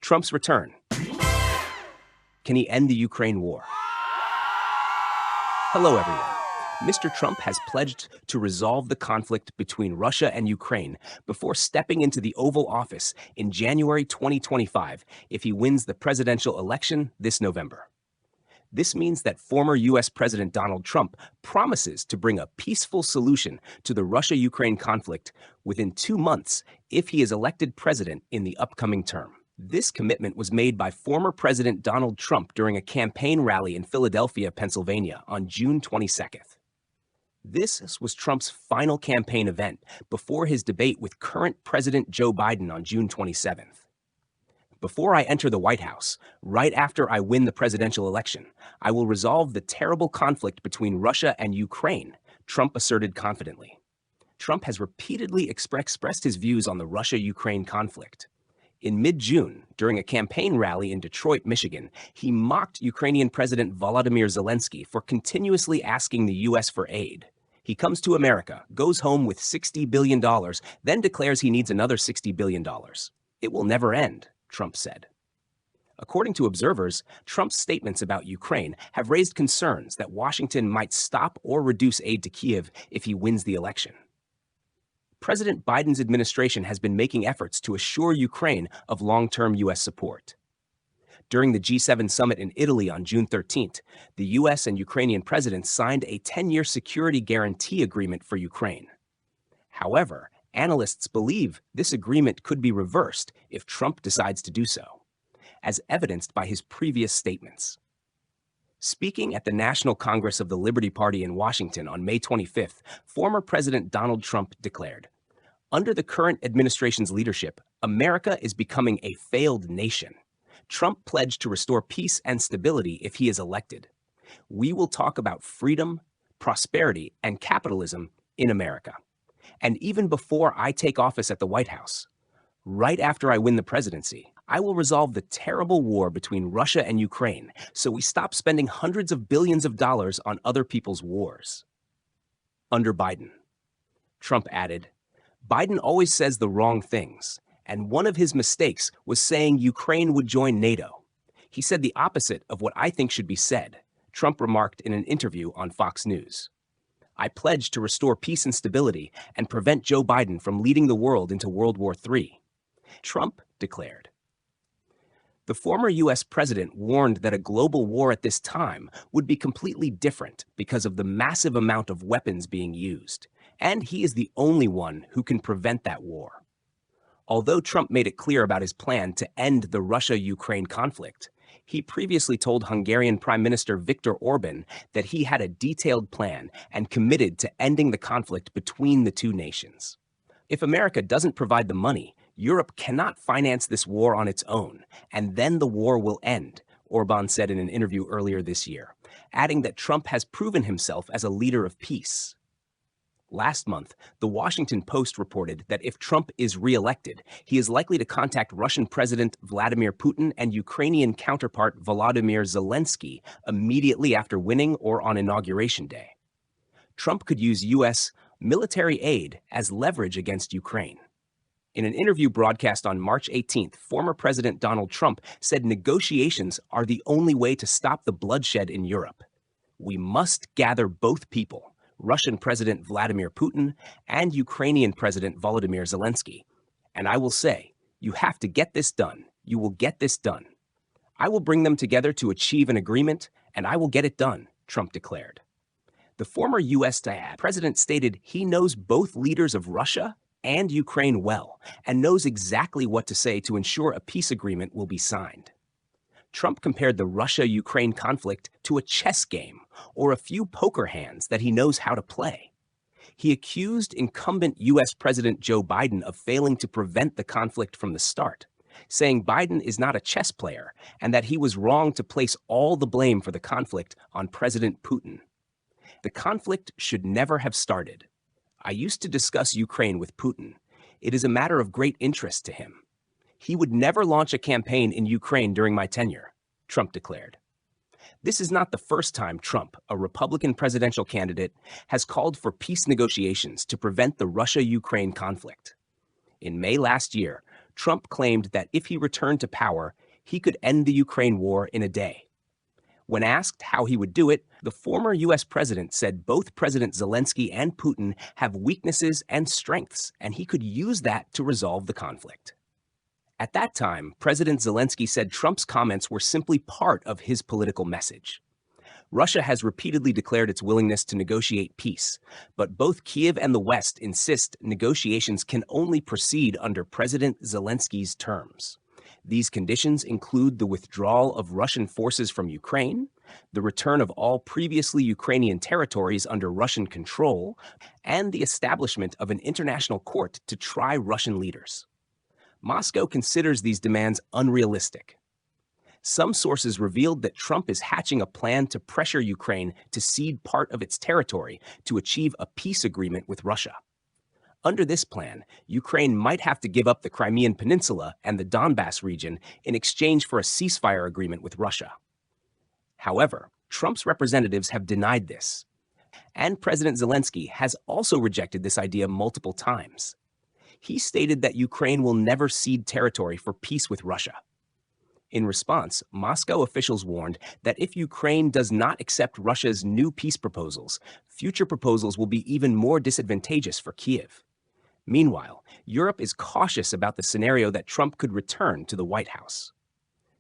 Trump's return. Can he end the Ukraine war? Hello, everyone. Mr. Trump has pledged to resolve the conflict between Russia and Ukraine before stepping into the Oval Office in January 2025 if he wins the presidential election this November. This means that former U.S. President Donald Trump promises to bring a peaceful solution to the Russia-Ukraine conflict within 2 months if he is elected president in the upcoming term. This commitment was made by former President Donald Trump during a campaign rally in Philadelphia, Pennsylvania on June 22nd. This was Trump's final campaign event before his debate with current President Joe Biden on June 27th. Before I enter the White House, right after I win the presidential election, I will resolve the terrible conflict between Russia and Ukraine, Trump asserted confidently. Trump has repeatedly expressed his views on the Russia-Ukraine conflict. In mid-June, during a campaign rally in Detroit, Michigan, he mocked Ukrainian President Volodymyr Zelensky for continuously asking the U.S. for aid. He comes to America, goes home with $60 billion, then declares he needs another $60 billion. It will never end, Trump said. According to observers, Trump's statements about Ukraine have raised concerns that Washington might stop or reduce aid to Kyiv if he wins the election. President Biden's administration has been making efforts to assure Ukraine of long-term U.S. support. During the G7 summit in Italy on June 13th, the U.S. and Ukrainian presidents signed a 10-year security guarantee agreement for Ukraine. However, analysts believe this agreement could be reversed if Trump decides to do so, as evidenced by his previous statements. Speaking at the National Congress of the Liberty Party in Washington on May 25th, former President Donald Trump declared, "Under the current administration's leadership, America is becoming a failed nation. Trump pledged to restore peace and stability if he is elected. We will talk about freedom, prosperity, and capitalism in America. And even before I take office at the White House, right after I win the presidency, I will resolve the terrible war between Russia and Ukraine so we stop spending hundreds of billions of dollars on other people's wars." Under Biden, Trump added, "Biden always says the wrong things, and one of his mistakes was saying Ukraine would join NATO. He said the opposite of what I think should be said," Trump remarked in an interview on Fox News. "I pledge to restore peace and stability and prevent Joe Biden from leading the world into World War III," Trump declared. The former U.S. president warned that a global war at this time would be completely different because of the massive amount of weapons being used, and he is the only one who can prevent that war. Although Trump made it clear about his plan to end the Russia-Ukraine conflict, he previously told Hungarian Prime Minister Viktor Orban that he had a detailed plan and committed to ending the conflict between the two nations. If America doesn't provide the money, Europe cannot finance this war on its own, and then the war will end, Orban said in an interview earlier this year, adding that Trump has proven himself as a leader of peace. Last month, The Washington Post reported that if Trump is re-elected, he is likely to contact Russian President Vladimir Putin and Ukrainian counterpart Volodymyr Zelensky immediately after winning or on Inauguration Day. Trump could use U.S. military aid as leverage against Ukraine. In an interview broadcast on March 18th, former President Donald Trump said negotiations are the only way to stop the bloodshed in Europe. "We must gather both people, Russian President Vladimir Putin and Ukrainian President Volodymyr Zelensky. And I will say, you have to get this done. You will get this done. I will bring them together to achieve an agreement, and I will get it done," Trump declared. The former U.S. president stated he knows both leaders of Russia and Ukraine well, and knows exactly what to say to ensure a peace agreement will be signed. Trump compared the Russia-Ukraine conflict to a chess game or a few poker hands that he knows how to play. He accused incumbent U.S. President Joe Biden of failing to prevent the conflict from the start, saying Biden is not a chess player and that he was wrong to place all the blame for the conflict on President Putin. "The conflict should never have started. I used to discuss Ukraine with Putin. It is a matter of great interest to him. He would never launch a campaign in Ukraine during my tenure," Trump declared. This is not the first time Trump, a Republican presidential candidate, has called for peace negotiations to prevent the Russia-Ukraine conflict. In May last year, Trump claimed that if he returned to power, he could end the Ukraine war in a day. When asked how he would do it, the former U.S. president said both President Zelensky and Putin have weaknesses and strengths, and he could use that to resolve the conflict. At that time, President Zelensky said Trump's comments were simply part of his political message. Russia has repeatedly declared its willingness to negotiate peace, but both Kyiv and the West insist negotiations can only proceed under President Zelensky's terms. These conditions include the withdrawal of Russian forces from Ukraine, the return of all previously Ukrainian territories under Russian control, and the establishment of an international court to try Russian leaders. Moscow considers these demands unrealistic. Some sources revealed that Trump is hatching a plan to pressure Ukraine to cede part of its territory to achieve a peace agreement with Russia. Under this plan, Ukraine might have to give up the Crimean Peninsula and the Donbass region in exchange for a ceasefire agreement with Russia. However, Trump's representatives have denied this, and President Zelensky has also rejected this idea multiple times. He stated that Ukraine will never cede territory for peace with Russia. In response, Moscow officials warned that if Ukraine does not accept Russia's new peace proposals, future proposals will be even more disadvantageous for Kyiv. Meanwhile, Europe is cautious about the scenario that Trump could return to the White House.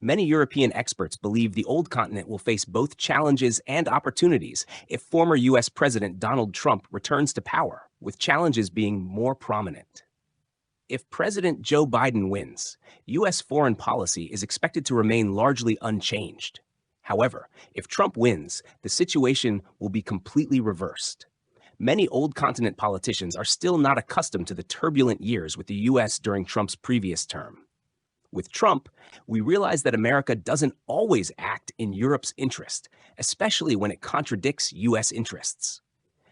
Many European experts believe the old continent will face both challenges and opportunities if former U.S. President Donald Trump returns to power, with challenges being more prominent. If President Joe Biden wins, U.S. foreign policy is expected to remain largely unchanged. However, if Trump wins, the situation will be completely reversed. Many old continent politicians are still not accustomed to the turbulent years with the U.S. during Trump's previous term. With Trump, we realize that America doesn't always act in Europe's interest, especially when it contradicts U.S. interests.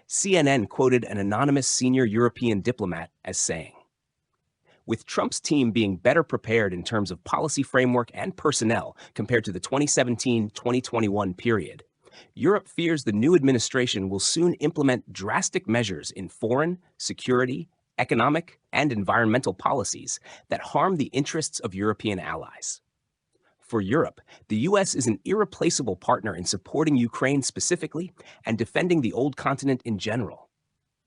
CNN quoted an anonymous senior European diplomat as saying, "With Trump's team being better prepared in terms of policy framework and personnel compared to the 2017-2021 period, Europe fears the new administration will soon implement drastic measures in foreign, security, economic, and environmental policies that harm the interests of European allies." For Europe, the U.S. is an irreplaceable partner in supporting Ukraine specifically and defending the old continent in general.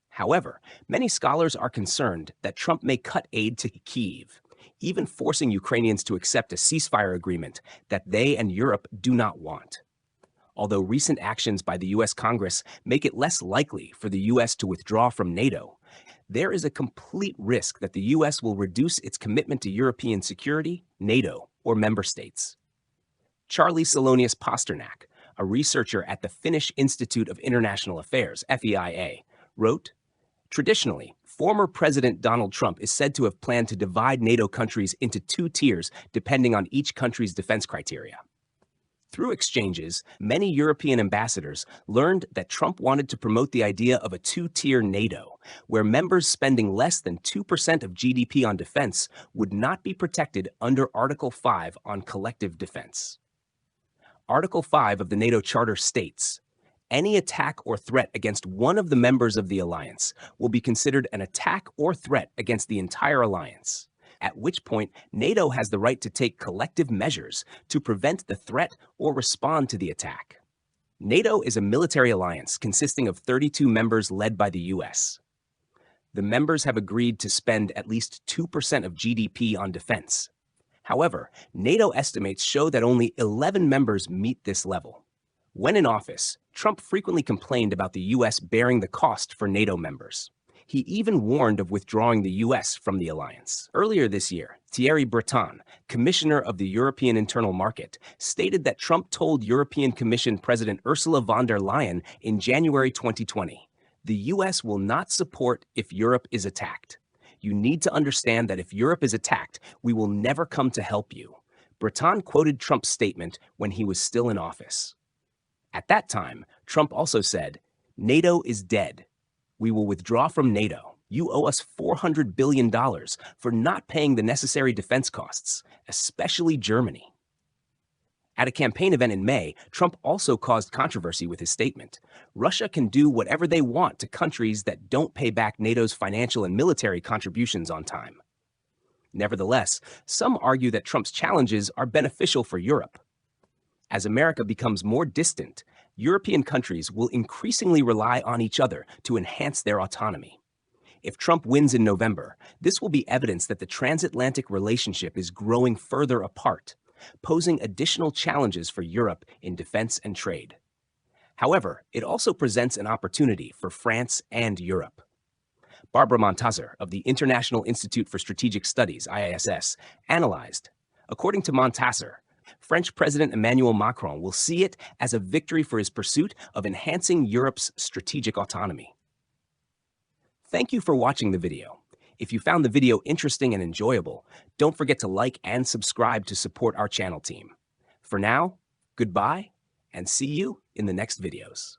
However, many scholars are concerned that Trump may cut aid to Kyiv, even forcing Ukrainians to accept a ceasefire agreement that they and Europe do not want. Although recent actions by the U.S. Congress make it less likely for the U.S. to withdraw from NATO, there is a complete risk that the U.S. will reduce its commitment to European security, NATO, or member states. Charlie Salonius Pasternak, a researcher at the Finnish Institute of International Affairs, FEIA, wrote, "Traditionally, former President Donald Trump is said to have planned to divide NATO countries into two tiers depending on each country's defense criteria. Through exchanges, many European ambassadors learned that Trump wanted to promote the idea of a two-tier NATO, where members spending less than 2% of GDP on defense would not be protected under Article 5 on collective defense. Article 5 of the NATO Charter states, "Any attack or threat against one of the members of the alliance will be considered an attack or threat against the entire alliance, at which point NATO has the right to take collective measures to prevent the threat or respond to the attack." NATO is a military alliance consisting of 32 members led by the U.S. The members have agreed to spend at least 2% of GDP on defense. However, NATO estimates show that only 11 members meet this level. When in office, Trump frequently complained about the U.S. bearing the cost for NATO members. He even warned of withdrawing the U.S. from the alliance. Earlier this year, Thierry Breton, commissioner of the European Internal Market, stated that Trump told European Commission President Ursula von der Leyen in January 2020, "The U.S. will not support if Europe is attacked. You need to understand that if Europe is attacked, we will never come to help you." Breton quoted Trump's statement when he was still in office. At that time, Trump also said, "NATO is dead. We will withdraw from NATO. You owe us $400 billion for not paying the necessary defense costs, especially Germany." At a campaign event in May, Trump also caused controversy with his statement. Russia can do whatever they want to countries that don't pay back NATO's financial and military contributions on time. Nevertheless, some argue that Trump's challenges are beneficial for Europe. As America becomes more distant, European countries will increasingly rely on each other to enhance their autonomy. If Trump wins in November, this will be evidence that the transatlantic relationship is growing further apart, posing additional challenges for Europe in defense and trade. However, it also presents an opportunity for France and Europe. Barbara Montazer of the International Institute for Strategic Studies, IISS, analyzed. According to Montazer, French President Emmanuel Macron will see it as a victory for his pursuit of enhancing Europe's strategic autonomy. Thank you for watching the video. If you found the video interesting and enjoyable, don't forget to like and subscribe to support our channel team. For now, goodbye, and see you in the next videos.